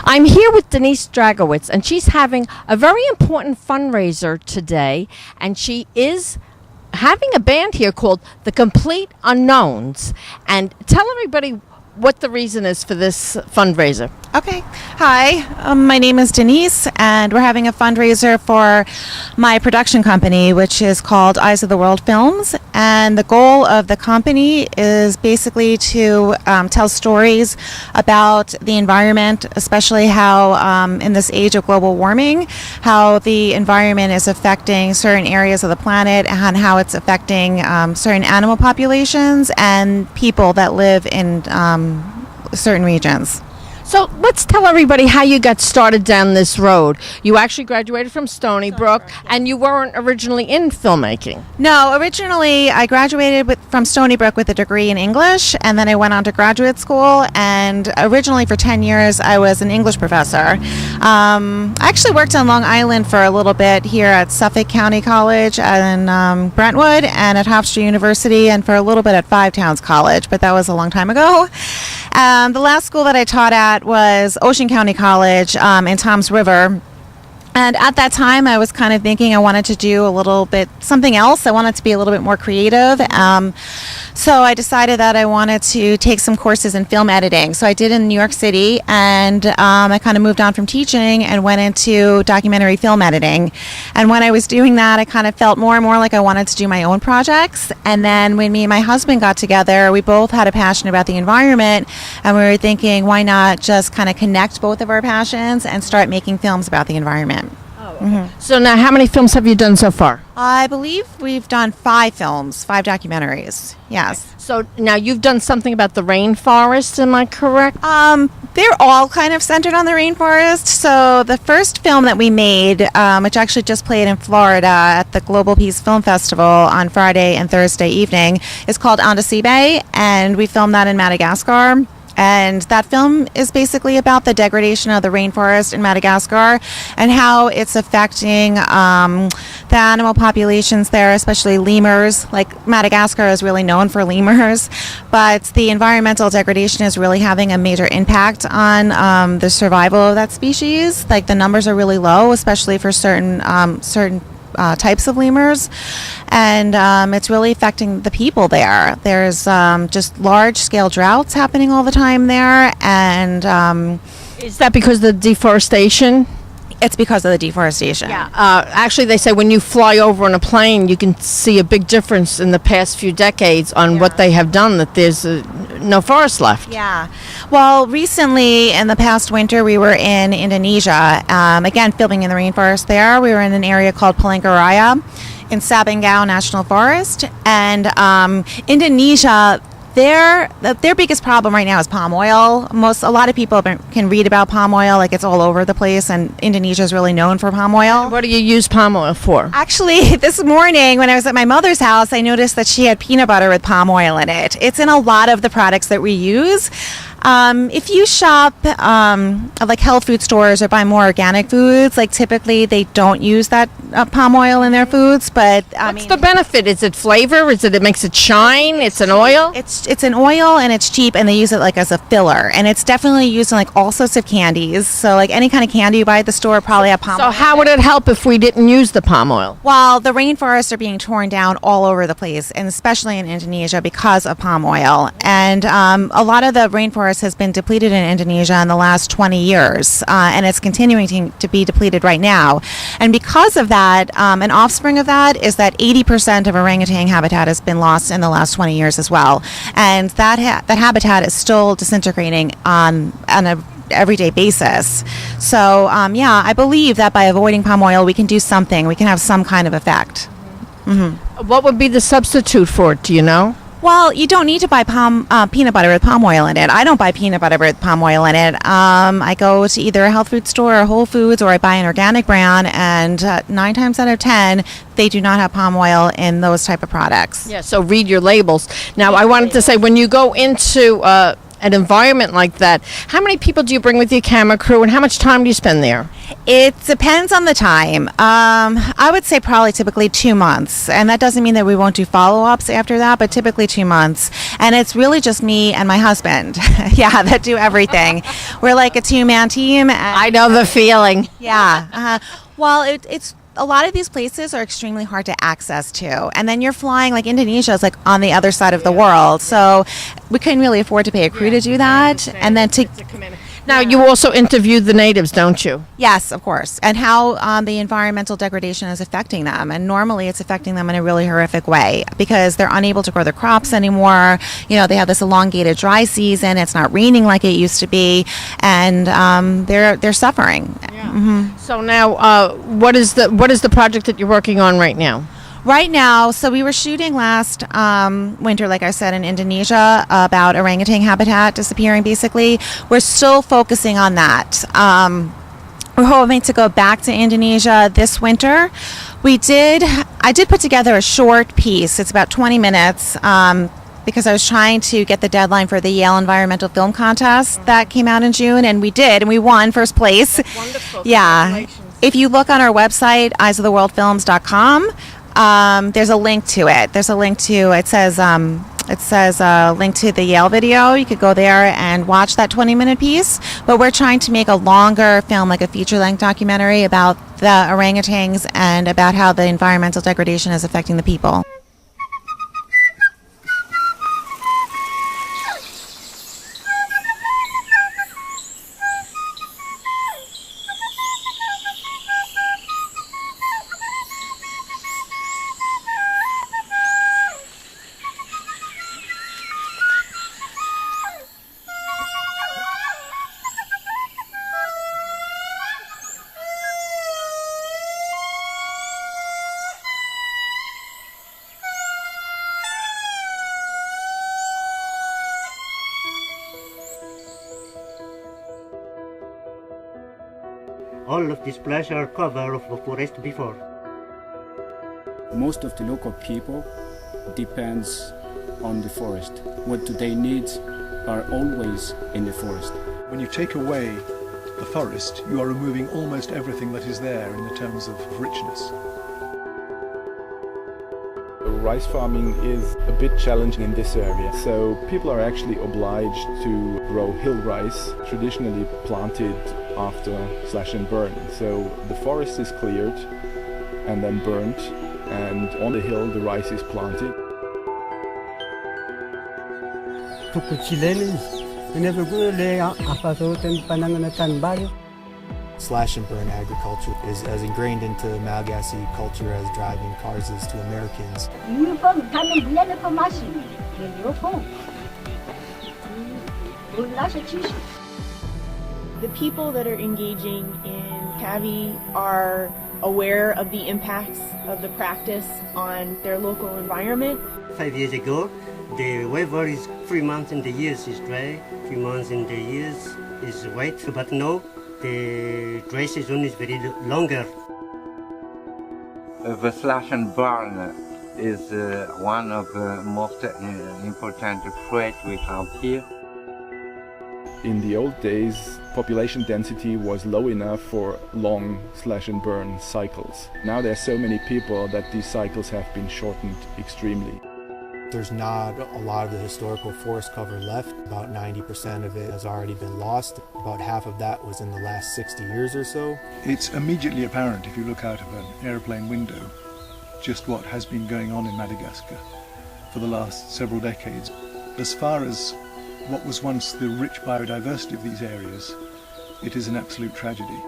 I'm here with Denise Dragiewicz, and she's having a very important fundraiser today, and she is having a band here called The Complete Unknowns. And tell everybody what the reason is for this fundraiser. Okay. Hi, my name is Denise, and we're having a fundraiser for my production company, which is called Eyes of the World Films. And the goal of the company is basically to tell stories about the environment, especially how in this age of global warming, how the environment is affecting certain areas of the planet and how it's affecting certain animal populations and people that live in certain regions. So let's tell everybody how you got started down this road. You actually graduated from Stony Brook, and you weren't originally in filmmaking. No, originally I graduated from Stony Brook with a degree in English, and then I went on to graduate school, and originally for 10 years I was an English professor. I actually worked on Long Island for a little bit here at Suffolk County College and Brentwood, and at Hauppauge University, and for a little bit at Five Towns College, but that was a long time ago. The last school that I taught at was Ocean County College in Toms River. And at that time, I was kind of thinking I wanted to do a little bit something else. I wanted to be a little bit more creative. So I decided that I wanted to take some courses in film editing. So I did in New York City, and I kind of moved on from teaching and went into documentary film editing. And when I was doing that, I kind of felt more and more like I wanted to do my own projects. And then when me and my husband got together, we both had a passion about the environment, and we were thinking, why not just kind of connect both of our passions and start making films about the environment. So now how many films have you done so far? I believe we've done 5 films, 5 documentaries. Yes. So now you've done something about the rainforest, am I correct? They're all kind of centered on the rainforest. So the first film that we made, which actually just played in Florida at the Global Peace Film Festival on Friday and Thursday evening, is called Ondasibe, and we filmed that in Madagascar. And that film is basically about the degradation of the rainforest in Madagascar and how it's affecting the animal populations there, especially lemurs. Like, Madagascar is really known for lemurs, but the environmental degradation is really having a major impact on the survival of that species. Like, the numbers are really low, especially for certain types of lemurs, and it's really affecting the people there. There's just large-scale droughts happening all the time there, and Is that because of the deforestation? it's because of the deforestation. Yeah. Actually, they say when you fly over on a plane, you can see a big difference in the past few decades on what they have done, that there's no forest left. Yeah. Well, recently, in the past winter, we were in Indonesia, again, filming in the rainforest there. We were in an area called Palangkaraya in Sabangau National Forest. And Indonesia, their biggest problem right now is palm oil. A lot of people can read about palm oil, like it's all over the place, and Indonesia is really known for palm oil. What do you use palm oil for? Actually, this morning when I was at my mother's house, I noticed that she had peanut butter with palm oil in it. It's in a lot of the products that we use. If you shop at like health food stores or buy more organic foods, like typically they don't use that palm oil in their foods. But What's the benefit? Is it flavor? Is it makes it shine? It's an oil? It's an oil, and it's cheap, and they use it like as a filler, and it's definitely used in like all sorts of candies. So like any kind of candy you buy at the store probably have palm oil. So how would it help if we didn't use the palm oil? Well, the rainforests are being torn down all over the place, and especially in Indonesia because of palm oil. And a lot of the rainforest has been depleted in Indonesia in the last 20 years, and it's continuing to be depleted right now. And because of that, an offspring of that is that 80% of orangutan habitat has been lost in the last 20 years as well. And that habitat is still disintegrating on a everyday basis. So, I believe that by avoiding palm oil, we can do something. We can have some kind of effect. Mm-hmm. What would be the substitute for it? Do you know? Well, you don't need to buy peanut butter with palm oil in it. I don't buy peanut butter with palm oil in it. I go to either a health food store or Whole Foods, or I buy an organic brand, and 9 times out of 10, they do not have palm oil in those type of products. Yeah, so read your labels. Now, I wanted to say, when you go into an environment like that, how many people do you bring with your camera crew, and how much time do you spend there? It depends on the time. I would say probably typically 2 months. And that doesn't mean that we won't do follow-ups after that, but typically 2 months. And it's really just me and my husband, yeah, that do everything. We're like a two-man team. I know the feeling. Yeah. Well, it's a lot of these places are extremely hard to access to. And then you're flying, like Indonesia is like on the other side of the world. So we couldn't really afford to pay a crew to do that. And then to... Now, you also interview the natives, don't you? Yes, of course. And how the environmental degradation is affecting them. And normally it's affecting them in a really horrific way because they're unable to grow their crops anymore. You know, they have this elongated dry season. It's not raining like it used to be. And they're suffering. Yeah. Mm-hmm. So now, what is the project that you're working on right now? Right now, so we were shooting last winter, like I said, in Indonesia about orangutan habitat disappearing, basically. We're still focusing on that. We're hoping to go back to Indonesia this winter. I did put together a short piece. It's about 20 minutes because I was trying to get the deadline for the Yale Environmental Film Contest that came out in June, and we did, and we won first place. That's wonderful. Yeah. If you look on our website, eyesoftheworldfilms.com, there's a link to it. There's a link to, it says link to the Yale video. You could go there and watch that 20-minute piece. But we're trying to make a longer film, like a feature-length documentary about the orangutans and about how the environmental degradation is affecting the people. All of these places are covered of forest before. Most of the local people depends on the forest. What do they need are always in the forest. When you take away the forest, you are removing almost everything that is there in the terms of richness. Rice farming is a bit challenging in this area, so people are actually obliged to grow hill rice, traditionally planted after slash and burn. So the forest is cleared and then burnt, and on the hill the rice is planted. Slash and burn agriculture is as ingrained into Malagasy culture as driving cars is to Americans. The people that are engaging in CAVI are aware of the impacts of the practice on their local environment. 5 years ago, the weather is 3 months in the year is dry, 3 months in the year is wet, but now the dry season is very longer. The slash and burn is one of the most important threats we have here. In the old days, population density was low enough for long slash and burn cycles. Now there are so many people that these cycles have been shortened extremely. There's not a lot of the historical forest cover left. About 90% of it has already been lost. About half of that was in the last 60 years or so. It's immediately apparent if you look out of an aeroplane window just what has been going on in Madagascar for the last several decades. As far as what was once the rich biodiversity of these areas, it is an absolute tragedy.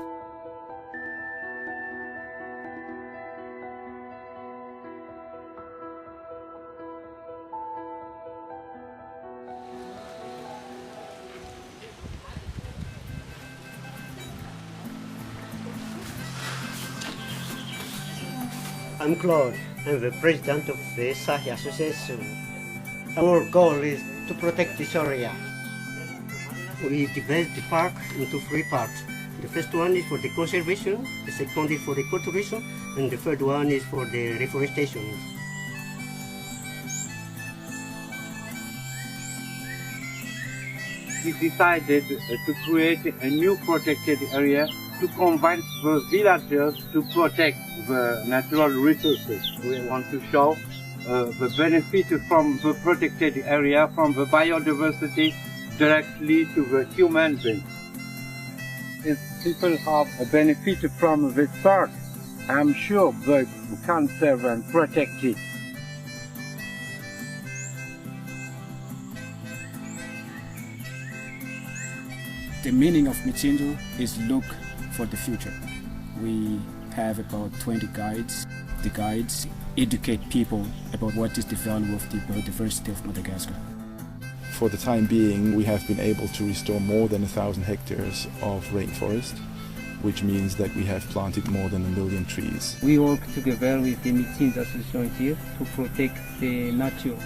I'm Claude. I'm the president of the Sahi Association. Our goal is to protect this area. We divide the park into 3 parts. The first one is for the conservation, the second is for the cultivation, and the third one is for the reforestation. We decided to create a new protected area to convince the villagers to protect the natural resources. We want to show the benefit from the protected area, from the biodiversity, directly to the human being. If people have a benefit from this park, I'm sure they can serve and protect it. The meaning of Michindu is look for the future. We have about 20 guides. The guides educate people about what is the value of the biodiversity of Madagascar. For the time being, we have been able to restore more than 1,000 hectares of rainforest, which means that we have planted more than 1 million trees. We work together with the Michindu Association here to protect the nature.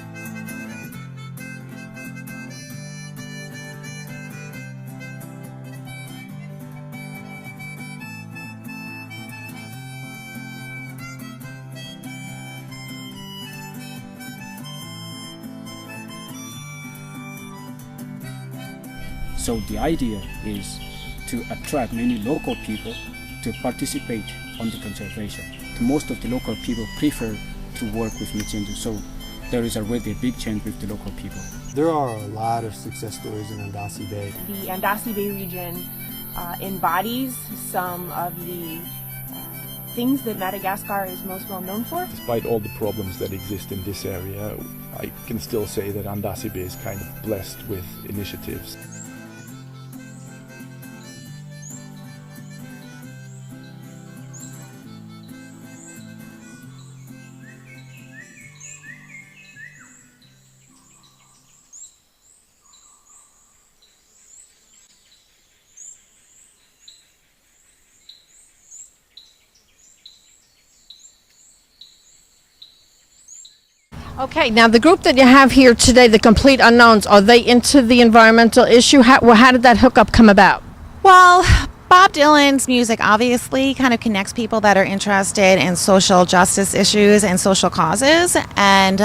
So the idea is to attract many local people to participate on the conservation. Most of the local people prefer to work with Michindu, so there is already a big change with the local people. There are a lot of success stories in Andasi Bay. The Andasi Bay region embodies some of the things that Madagascar is most well known for. Despite all the problems that exist in this area, I can still say that Andasi Bay is kind of blessed with initiatives. Okay, now the group that you have here today, the Complete Unknowns, are they into the environmental issue? How did that hookup come about? Well, Bob Dylan's music obviously kind of connects people that are interested in social justice issues and social causes. And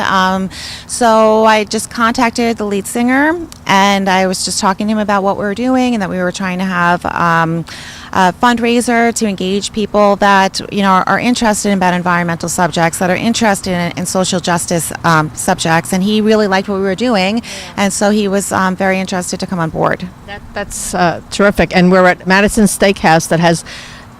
so I just contacted the lead singer, and I was just talking to him about what we were doing and that we were trying to have a fundraiser to engage people that are interested in environmental subjects, that are interested in social justice subjects. And he really liked what we were doing, and so he was very interested to come on board. That's terrific. And we're at Madison Steak House that has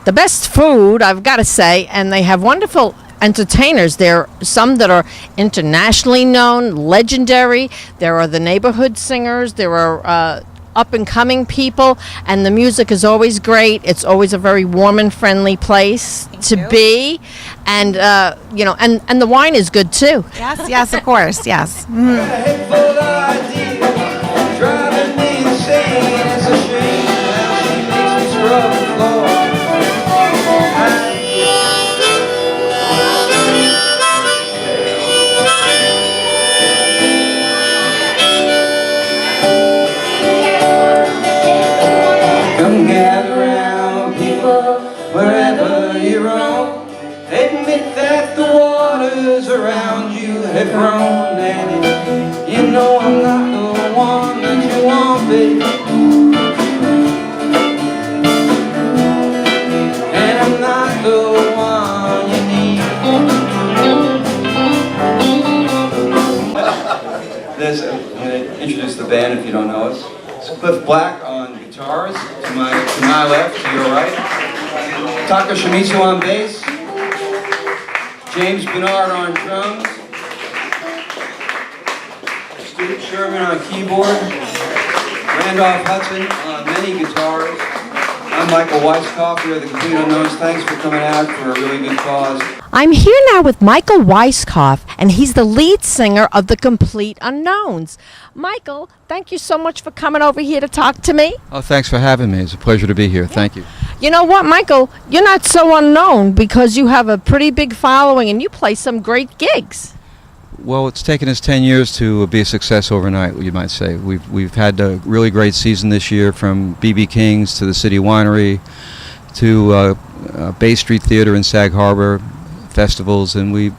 the best food, I've got to say, and they have wonderful entertainers. There are some that are internationally known, legendary. There are the neighborhood singers. There are up-and-coming people, and the music is always great. It's always a very warm and friendly place to be, and and the wine is good too. Yes, of course, yes. Driving me insane, it's a shame how she makes me scrub the floor. Come gather round, people, wherever you roam. Admit that the waters around you have grown, and you know I'm not the one that you want, baby. And I'm not the one you need. I'm going to introduce the band if you don't know us. It's Cliff Black on guitars, to my left, to your right. Taka Shimizu on bass. James Bernard on drums. Stuart Sherman on keyboard. Randolph Hudson on many guitars. I'm Michael Weiskopf. We are the Complete Unknowns. Thanks for coming out for a really good cause. I'm here now with Michael Weiskopf, and he's the lead singer of the Complete Unknowns. Michael, thank you so much for coming over here to talk to me. Oh, thanks for having me. It's a pleasure to be here. Thank you. You know what, Michael? You're not so unknown because you have a pretty big following and you play some great gigs. Well, it's taken us 10 years to be a success overnight, you might say. We've had a really great season this year, from B.B. King's to the City Winery to Bay Street Theater in Sag Harbor, festivals, and we've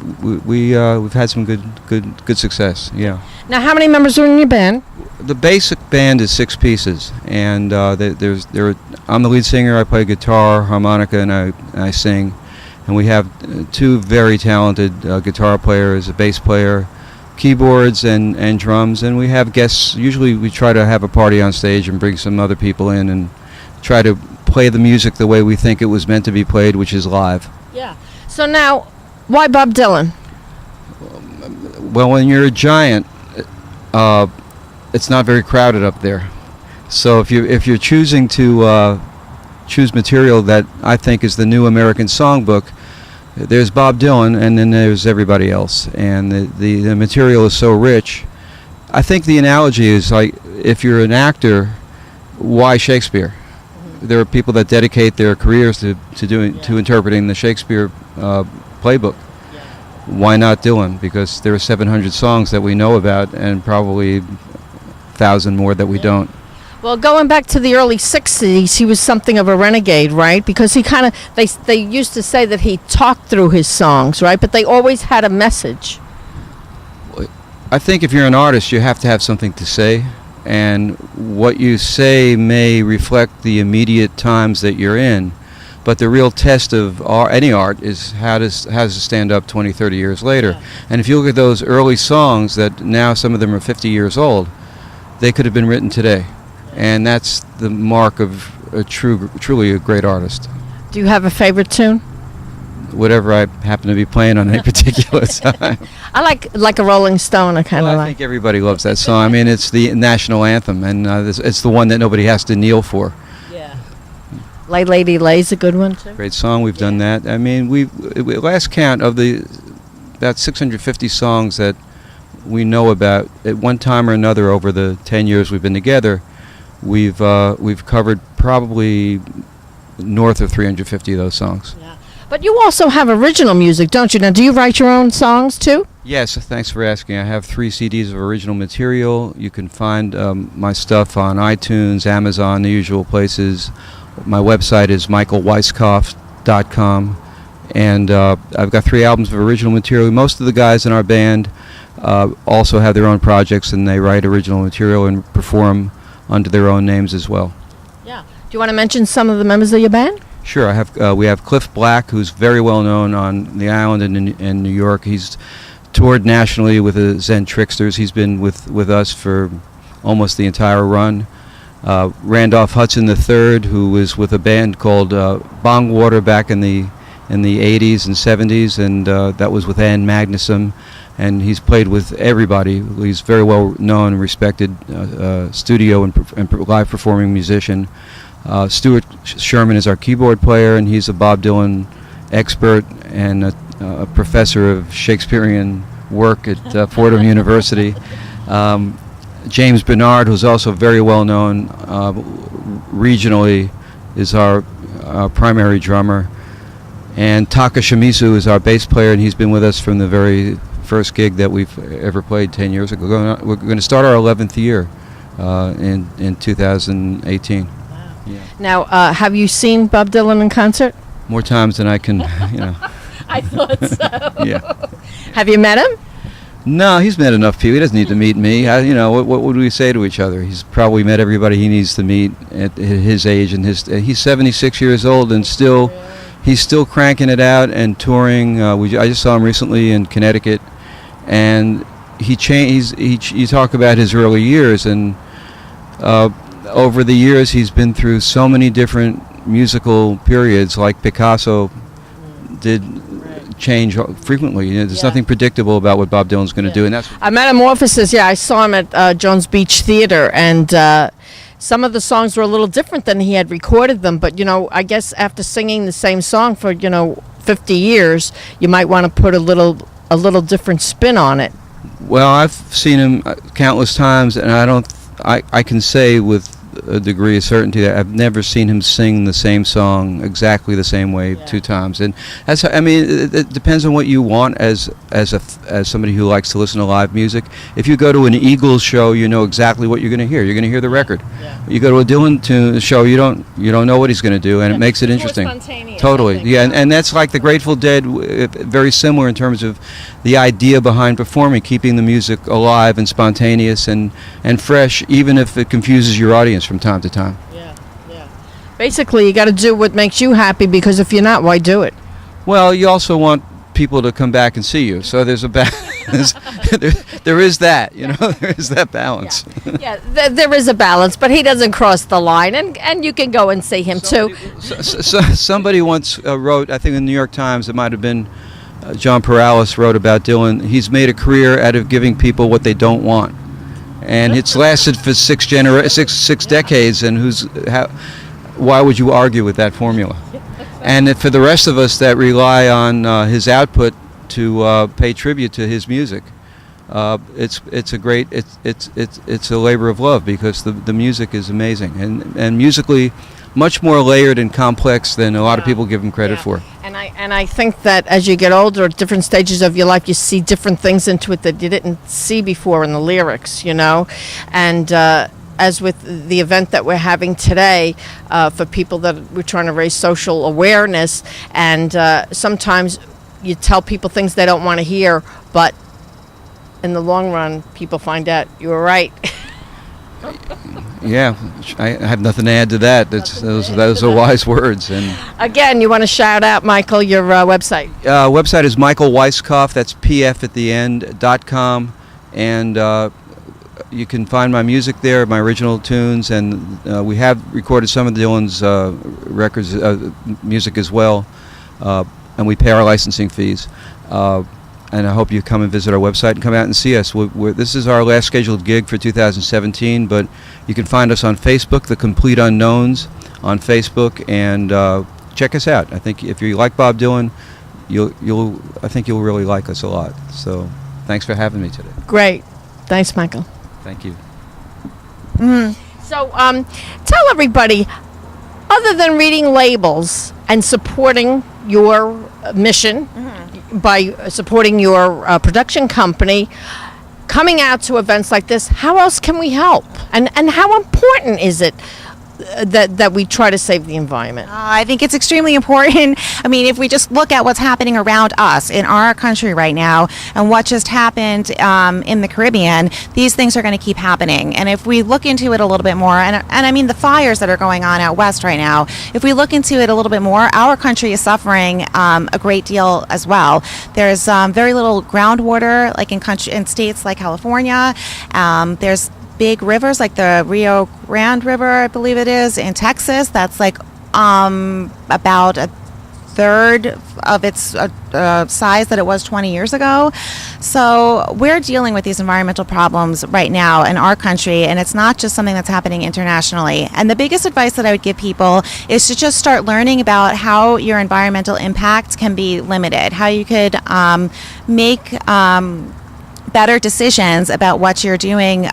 had some good success. Yeah. Now, how many members are in your band? the basic band is 6 pieces, and I'm the lead singer. I play guitar, harmonica, and I sing. And we have 2 very talented guitar players, a bass player, keyboards, and drums. And we have guests. Usually we try to have a party on stage and bring some other people in and try to play the music the way we think it was meant to be played, which is live. Yeah. So now, why Bob Dylan? Well, when you're a giant, it's not very crowded up there. So if you're choosing to choose material that I think is the new American songbook, there's Bob Dylan, and then there's everybody else, and the material is so rich. I think the analogy is like, if you're an actor, why Shakespeare? There are people that dedicate their careers to interpreting the Shakespeare playbook. Why not Dylan? Because there are 700 songs that we know about, and probably 1,000 more that we don't. Well, going back to the early 60s, he was something of a renegade, right? Because he kind of, they used to say that he talked through his songs, right? But they always had a message. I think if you're an artist, you have to have something to say, and what you say may reflect the immediate times that you're in, but the real test of any art is how does it stand up 20, 30 years later. Yeah. And if you look at those early songs that now some of them are 50 years old, they could have been written today. And that's the mark of a truly a great artist. Do you have a favorite tune? Whatever I happen to be playing on any particular time. I like a Rolling Stone. I think everybody loves that song. I mean, it's the national anthem, and it's the one that nobody has to kneel for. Yeah. Lay Lady Lay's a good one too. Great song. We've done that. I mean, we last count of about 650 songs that we know about at one time or another over the 10 years we've been together. We've covered probably north of 350 of those songs. Yeah. But you also have original music, don't you? Now, do you write your own songs too? Yes, thanks for asking. I have 3 CDs of original material. You can find my stuff on iTunes, Amazon, the usual places. My website is michaelweiskopf.com, and I've got 3 albums of original material. Most of the guys in our band also have their own projects, and they write original material and perform under their own names as well. Yeah. Do you want to mention some of the members of your band? Sure. We have Cliff Black, who's very well known on the island in New York. He's toured nationally with the Zen Tricksters. He's been with us for almost the entire run. Randolph Hudson III, who was with a band called Bongwater back in the 80s and 70s, and that was with Ann Magnuson. And he's played with everybody. He's very well known and respected studio and live performing musician. Stuart Sherman is our keyboard player, and he's a Bob Dylan expert and a professor of Shakespearean work at Fordham University. James Bernard, who's also very well known regionally, is our primary drummer. And Taka Shimizu is our bass player, and he's been with us from the very first gig that we've ever played 10 years ago. We're going to start our 11th year in 2018. Wow. Yeah. Now, have you seen Bob Dylan in concert? More times than I can, I thought so. Yeah. Have you met him? No, he's met enough people. He doesn't need to meet me. What would we say to each other? He's probably met everybody he needs to meet at his age, and he's 76 years old and still. Yeah. He's still cranking it out and touring. I just saw him recently in Connecticut, and you talk about his early years, and over the years he's been through so many different musical periods. Like Picasso did change frequently. There's nothing predictable about what Bob Dylan's going to do, and that's Metamorphosis. Yeah, I saw him at Jones Beach Theater, and some of the songs were a little different than he had recorded them, but I guess after singing the same song for 50 years, you might want to put a little different spin on it. Well, I've seen him countless times, and I can say with a degree of certainty that I've never seen him sing the same song exactly the same way 2 times. And that's, I mean, it depends on what you want as somebody who likes to listen to live music. If you go to an Eagles show, you know exactly what you're going to hear. You're going to hear the record. You go to a Dylan show, you don't know what he's going to do, and it makes it interesting. Totally, yeah, and that's like the Grateful Dead, very similar in terms of the idea behind performing, keeping the music alive and spontaneous and fresh, even if it confuses your audience from time to time. Basically, you got to do what makes you happy, because if you're not, why do it? Well, you also want people to come back and see you, so there's a balance. there is that, you know, there is that balance. There is a balance, but he doesn't cross the line, and you can go and see him too. Somebody once wrote, I think in the New York Times, it might have been John Perales, wrote about Dylan. He's made a career out of giving people what they don't want, and it's lasted for six decades. And why would you argue with that formula? And for the rest of us that rely on his output to pay tribute to his music, it's a labor of love, because the music is amazing and musically much more layered and complex than a lot of people give him credit for. And I think that as you get older, at different stages of your life, you see different things into it that you didn't see before in the lyrics, you know, and. As with the event that we're having today, for people that we're trying to raise social awareness, and sometimes you tell people things they don't want to hear, but in the long run, people find out you were right. Yeah, I have nothing to add to that. Those are wise words. And again, you want to shout out, Michael, your website? Website is Michael Weiskopf. That's PF at the end.com, and you can find my music there, my original tunes, and we have recorded some of Dylan's records, music as well, and we pay our licensing fees. And I hope you come and visit our website and come out and see us. This is our last scheduled gig for 2017, but you can find us on Facebook, The Complete Unknowns on Facebook, and check us out. I think if you like Bob Dylan, I think you'll really like us a lot. So thanks for having me today. Great. Thanks, Michael. Thank you. So tell everybody, other than reading labels and supporting your mission by supporting your production company, coming out to events like this, how else can we help? And how important is it that we try to save the environment? I think it's extremely important. I mean, if we just look at what's happening around us in our country right now and what just happened in the Caribbean, these things are going to keep happening. And if we look into it a little bit more, and I mean the fires that are going on out west right now, if we look into it a little bit more, our country is suffering a great deal as well. There's very little groundwater, like in states like California. There's big rivers like the Rio Grande River, I believe it is, in Texas. That's like about a third of its size that it was 20 years ago. So we're dealing with these environmental problems right now in our country, and it's not just something that's happening internationally. And the biggest advice that I would give people is to just start learning about how your environmental impact can be limited, how you could make better decisions about what you're doing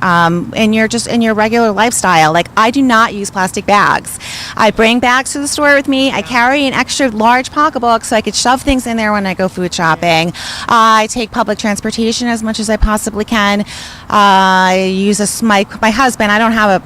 in your regular lifestyle. Like, I do not use plastic bags. I bring bags to the store with me. I carry an extra large pocketbook so I could shove things in there when I go food shopping. I take public transportation as much as I possibly can. I use my husband, I don't have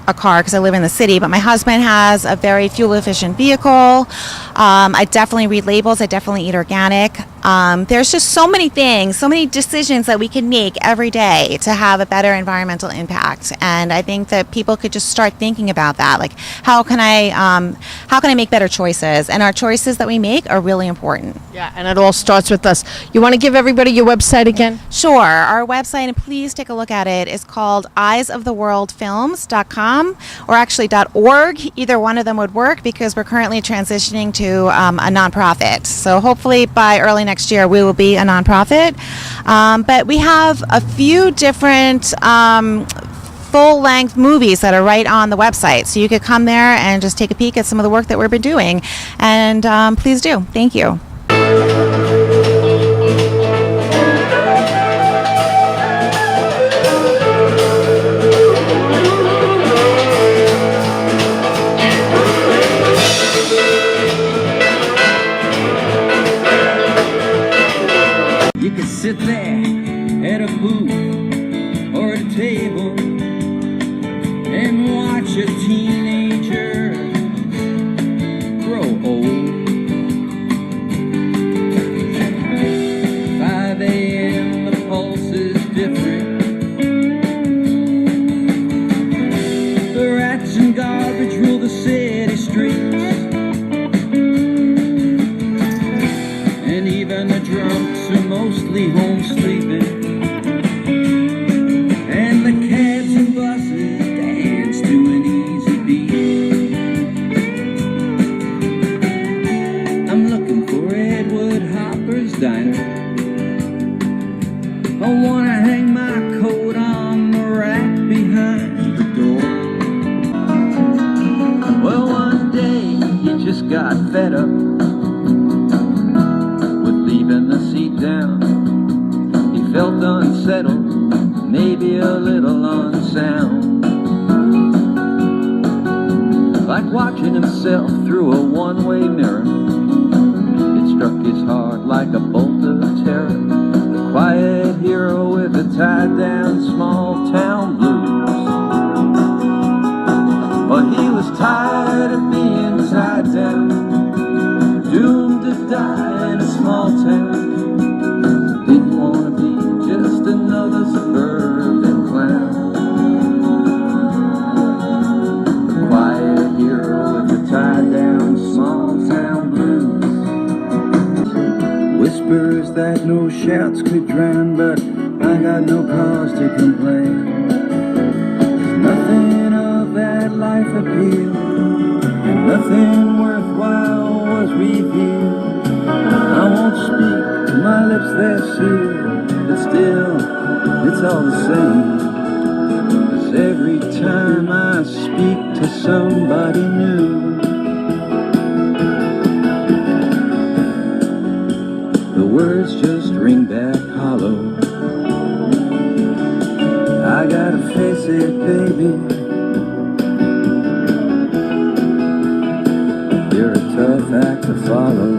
a car because I live in the city, but my husband has a very fuel efficient vehicle. I definitely read labels. I definitely eat organic. There's just so many things, so many decisions that we can make every day to have a better environmental impact. And I think that people could just start thinking about that. Like, how can I make better choices? And our choices that we make are really important. Yeah, and it all starts with us. You want to give everybody your website again? Sure. Our website, and please take a look at it, is called eyesoftheworldfilms.com, or actually .org. Either one of them would work, because we're currently transitioning to a nonprofit. So hopefully by early next year we will be a nonprofit. But we have a few different full-length movies that are right on the website. So you could come there and just take a peek at some of the work that we've been doing. And please do. Thank you. got fed up with leaving the seat down. He felt unsettled, maybe a little unsound, like watching himself through a one-way mirror. It struck his heart like a bolt of terror, the quiet hero with the tied-down small-town blues. But he was tired of being tied down, doomed to die in a small town. Didn't want to be just another suburban clown. The quiet hero with the tied down small town blues. Whispers that no shouts could drown, but I got no cause to complain. There's nothing of that life appeal, and nothing worthwhile was revealed. I won't speak, my lips they're sealed, but still, it's all the same. 'Cause every time I speak to somebody new, the words just ring back hollow. I gotta face it, baby, you're a tough act to follow.